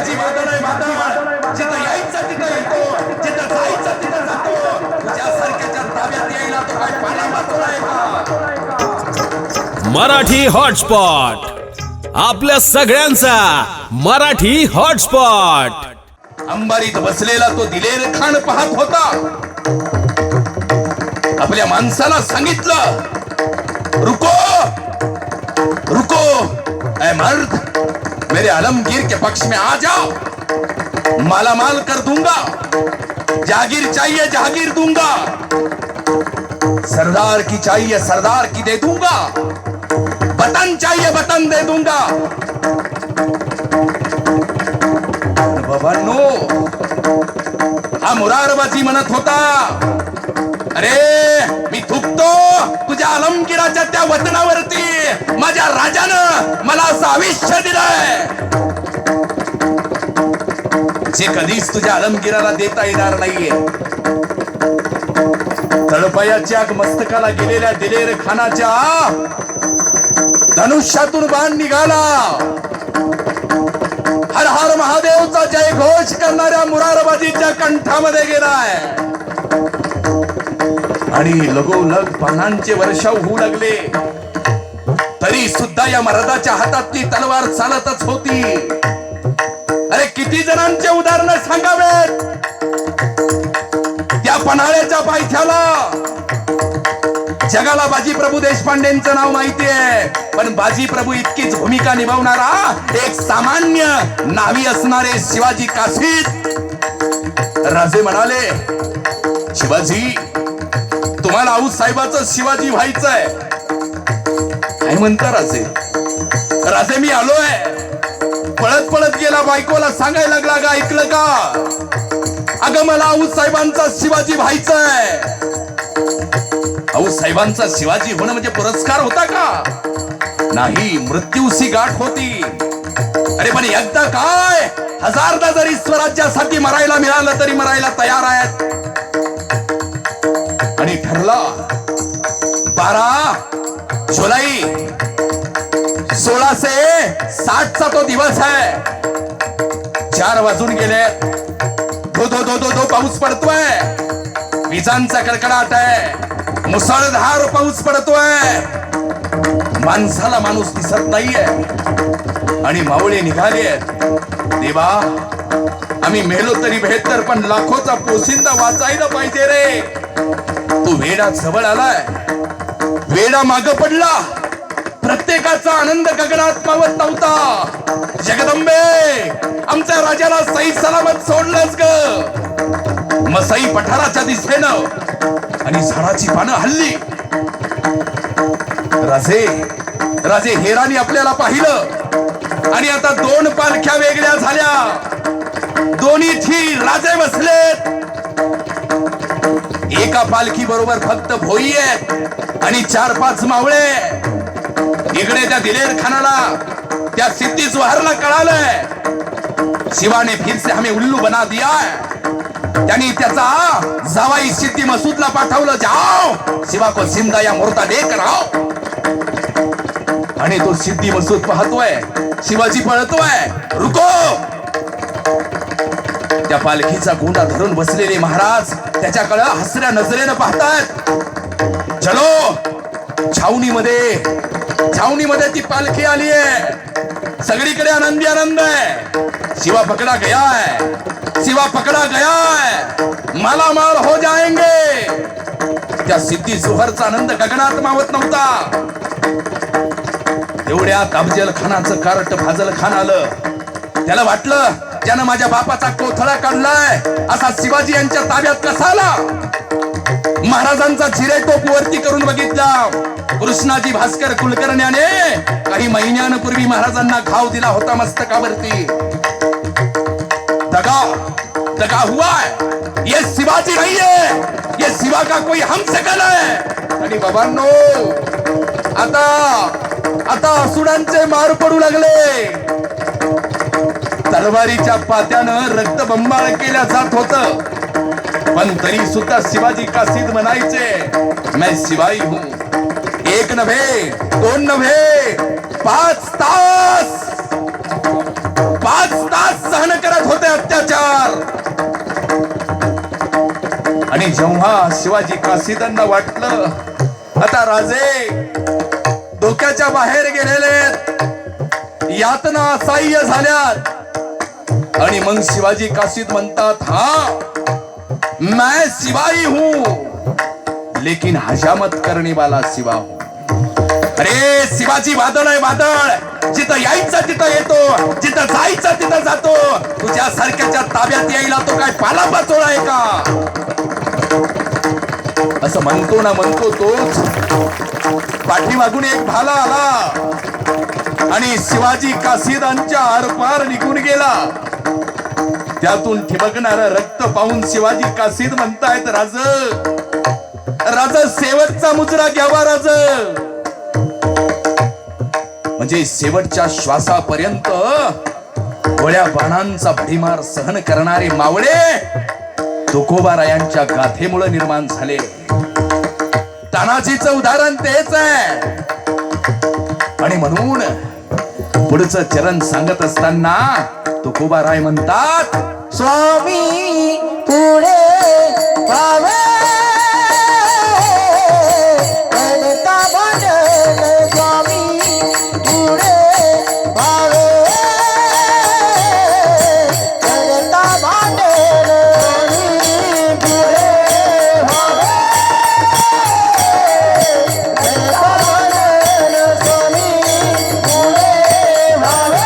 शिवाजी मादळ आहे मादळ, जिथं यायचं तिथं येतो, जिथं जायचं तिथं जातो. तुझ्यासारख्याच्या ताब्यात यायला तो काय पाणी वाचोळा आहे का? मराठी हॉटस्पॉट, आपल्या सगळ्यांचा मराठी हॉटस्पॉट. अंबारीत बसलेला तो दिलेर खान पाहत होता. आपल्या माणसाला सांगितलं, रुको रुको ऐ मर्द, मेरे आलमगीर के पक्ष में आ जाओ, माला माल कर दूंगा, जागीर चाहिए जागीर दूंगा, सरदार की चाहिए सरदार की दे दूंगा, वतन चाहिए वतन दे दूंगा. बाबांनो, हा मुरारबाजी म्हणत होता, अरे मी थुकतो तुझ्या आलमगीराच्या त्या वतनावरती, माझ्या राजानं मला असं आयुष्य दिलंय जे कधीच तुझ्या आलमगीराला देता येणार नाहीये. तळपायाच्या मस्तकाला गेलेल्या दिलेर खानाच्या धनुष्यातून बाण निघाला. हर हर महादेवचा जय घोष करणाऱ्या मुरारबाजीच्या कंठामध्ये गेलाय आणि लगोलग बाणांचे वर्षाव होऊ लागले. तरी सुद्धा या महाराजाच्या हातातली तलवार चालतच होती. अरे किती जणांचे उदाहरण सांगावेत. त्या पन्हाळ्याच्या पायथ्याला जगाला बाजीप्रभू देशपांडेंचं नाव माहिती आहे, पण बाजीप्रभू इतकीच भूमिका निभावणारा एक सामान्य नावी असणारे शिवाजी काशीद राजे म्हणाले, शिवाजी तुम्हाला आऊसाहेबाचं शिवाजी व्हायचंय. काय म्हणता राजे? राजे मी आलोय. पळत पळत गेला, बायकोला सांगायला लागला, का ऐकलं का? अगं मला आऊसाहेबांचा शिवाजी व्हायचंय. आऊसाहेबांचा शिवाजी होणं म्हणजे पुरस्कार होता का? नाही, मृत्यूशी गाठ होती. अरे पण एकदा काय, हजारदा जरी स्वराज्यासाठी मरायला मिळालं तरी मरायला तयार आहेत. आणि ठरला 12 जुलै 1660 चा तो दिवस आहे. 4 वाजून गेले. धो धो धो धो धो पाऊस पडतोय. विजांचा कडकडाट आहे. मुसळधार पाऊस पडतोय. माणसाला माणूस दिसत नाहीये आणि मावळे निघाले. देवा, आम्ही मेलो तरी बेहतर, पण लाखोचा पोशिंदा वाचायला पाहिजे रे. तो वेडा जवळ आलाय. वेडा माग पडला. प्रत्येकाचा आनंद गगनात मावत नव्हता. जगदंबे, आमच्या राजाला सही सलामत सोडलंच ग. मसाई पठाराच्या दिशेनं आणि झाडाची पानं हल्ली. राजे राजे हेरानी आपल्याला पाहिलं आणि आता 2 पालख्या वेगळ्या झाल्या. दोन्ही राजे बसलेत. एका पालखी बरोबर फक्त भोई आहेत आणि 4-5 मावळे. इकडे त्या दिलेर खानाला, त्या सिद्धी जोहरला कळालंय, शिवाने फिर से हमें उल्लू बना दिया है. त्यांनी त्याचा जावाई सिद्धी मसूदला पाठवलं. जाओ शिवा को जिंदा या मुर्दा लेकर आओ. आणि तो सिद्धी मसूद पाहतोय, शिवाजी पळतोय. रुको. त्या पालखीचा गोंडा धरून बसलेले महाराज त्याच्याकडे हसऱ्या नजरेनं पाहतात. चलो, छावणीमध्ये ती पालखी आली आहे. सगळीकडे आनंदी आनंद आहे. शिवा पकडा गया है, शिवा पकडा गया है, मालामाल हो जाएंगे. त्या सिद्धी जोहरचा आनंद गगनात मावत नव्हता. एवढ्यात अफजल खानाचं कार्ट फाजल खान आलं. त्याला वाटलं, त्यानं माझ्या बापाचा कोथळा काढलाय, असा शिवाजी यांच्या ताब्यात कसा आला. महाराजांचा चिरेटोप वरती करून बघितला. कृष्णाजी भास्कर कुलकर्ण्याने काही महिन्यांपूर्वी महाराजांना घाव दिला होता मस्तकावरती. दगा हुआ है. ये शिवाजी नहीं है, ये शिवा का कोई हमशक्ल है. आणि बाबांनो, आता असुरांचे मार पडू लागले. तलवारीच्या पात्यानं रक्तबंबाळ केल्या जात होतं, पण तरी सुद्धा शिवाजी काशीद म्हणायचे, मैं शिवाई हूं. 1 नव्हे, 2 नव्हे, 5 तास सहन आणि जेव्हा शिवाजी काशीदांना वाटलं आता राजे डोक्याच्या बाहेर गेलेले, यातना असह्य झाल्यात, आणि मग शिवाजी काशीद म्हणतात, हा मैं सिपाही हूं लेकिन हजामत करने वाला सिवा हूं. अरे शिवाजी वादळ आहे वादळ, जिथं यायचं तिथं येतो, जिथं जायचं तिथं जातो. तुझ्या सारख्याच्या ताब्यात यायला तो काय पाला पाचोळा आहे का? असं म्हणतो ना म्हणतो तोच पाठीमागून एक भाला आला आणि शिवाजी काशीदांच्या आरपार निघून गेला. त्यातून ठिबकणारं रक्त पाहून शिवाजी काशीद म्हणतायत, राज राज शेवटचा मुजरा घ्यावा राज. म्हणजे शेवटच्या श्वासापर्यंत गोळ्या बाणांचा भडीमार सहन करणारे मावळे तुकोबारायांच्या गाथेमुळे निर्माण झाले. तानाजीचं उदाहरण तेच आहे. आणि म्हणून पुढचं चरण सांगत असताना तुकोबाराय म्हणतात, स्वामी पुढे पावे बनता बनल, स्वामी पुढे पावे बनता बनल, स्वामी पुढे पावे बनता बनल, स्वामी पुढे पावे.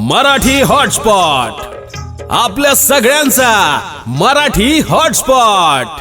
मराठी हॉटस्पॉट, आपल्या सगळ्यांचा मराठी हॉटस्पॉट.